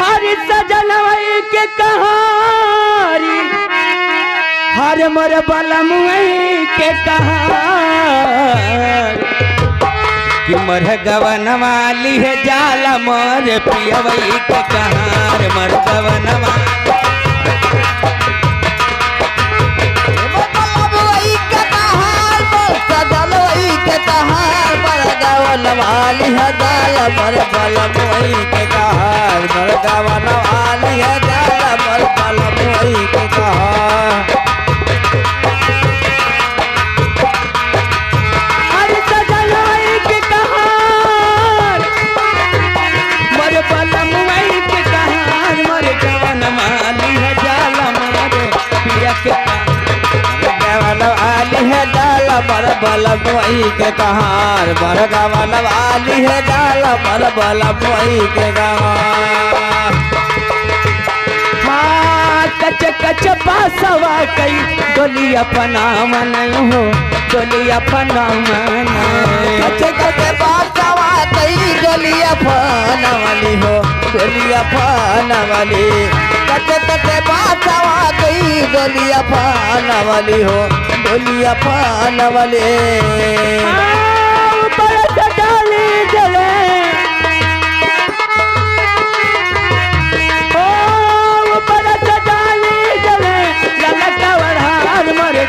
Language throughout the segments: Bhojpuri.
हरि सजन वही के कहारी हर मोर बलम वही के कहार कि मोर गवन वाली है जाला मोर पिया वही के कहार मोर गवन वाली है जाला मर बलम वही के कहार मर गवन वाली है जाला मर बलम वही के कहार हर सजन वही के कहार मोर बलम वही के कहार मोर गवन वाली है जाला मोर पिया के गवन वाली है जाला मर बलम वही के कहार मर गवन वाली है जाला मर बलम वही के कहार हाँ कच कच बासवा कई गोलिया पनावन हो गोलिया पनावन कच कच बासवा कई गोलिया फनावली हो गोलिया फनावली कच कच बासवा कई गोलिया फनावली हो गोलिया फनावली डाली जले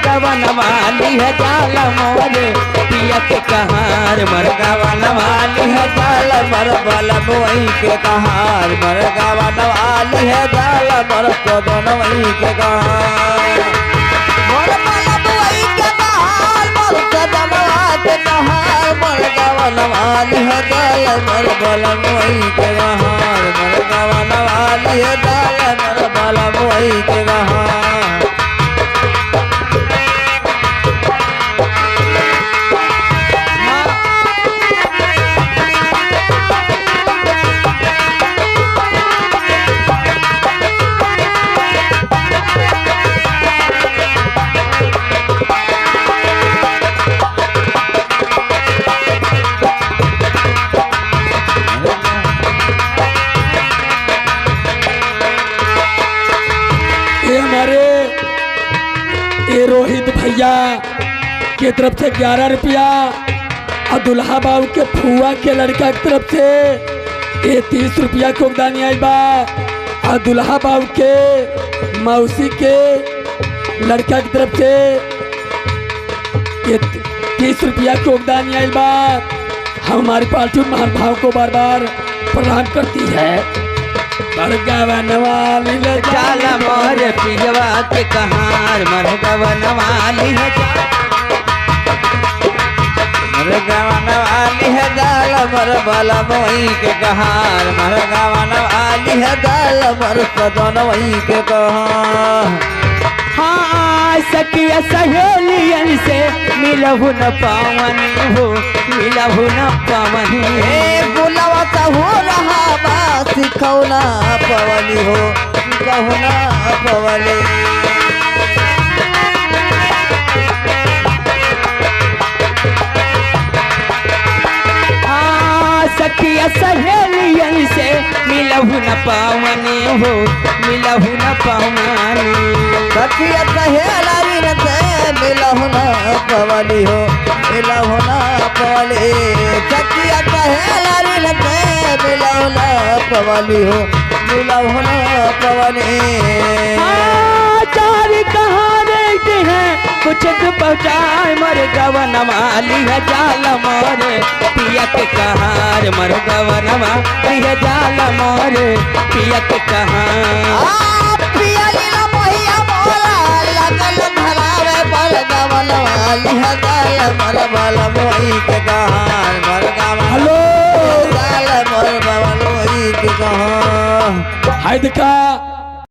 गवन वाली है जाला मोरे पिया के कहार मर गवन वाली है जाला मर बलम वही के कहार मर गवन वाली है जाला मर सदन वही के कहार मर बलम वही के कहार मर सदन के कहार मर गवन वाली है जाला मर बलम वही के कहार मर गवन वाली है जाला मर बलम वही के कहार रोहित भैया के तरफ से 11 रुपया और दुल्हा बाबू के फुआ के लड़का की तरफ से ये 30 रुपया को दानी आई बा और दुल्हा बाबू के मौसी के लड़का की तरफ से ये 30 रुपया को दानी आई बा। हमारी पार्टी महानुभाव को बार बार प्रणाम करती है। गवन वाली है जाला मोर पियवा के कहार मर गवन वाली है मर गवन वाली है जाला मर बलम वही के कहार मर गवन वाली है जाला मर सदन वही के कहार हाँ सखिया सहेलियन से मिलहु न पावन हो मिलहु न पावन बुलावा हो रहा बा सिखौना पवनी हो कहना पवनी सखिया सहेलियन से मिलहु न पावनी हो मिलहु न पावनी सखिया सहेलियन से मिलहु न पवनी हो मिलहु न पवनी सखिया सहेलियन से मिलहु न पवनी हो मिलहु न पवनी चार कहाँ रहते हैं कुछ पहुँचाए मर गवन वाली है जाला मोरे पिया के कहार मर गवन वाली है जाला मोरे पिया के कहार पिया लीला मोहिया मोला लगल धरावे पर गवन वाली है जाला मर बलम वही के कहार मर गवन हेलो जाला मर बलम वही के कहार हाय देखा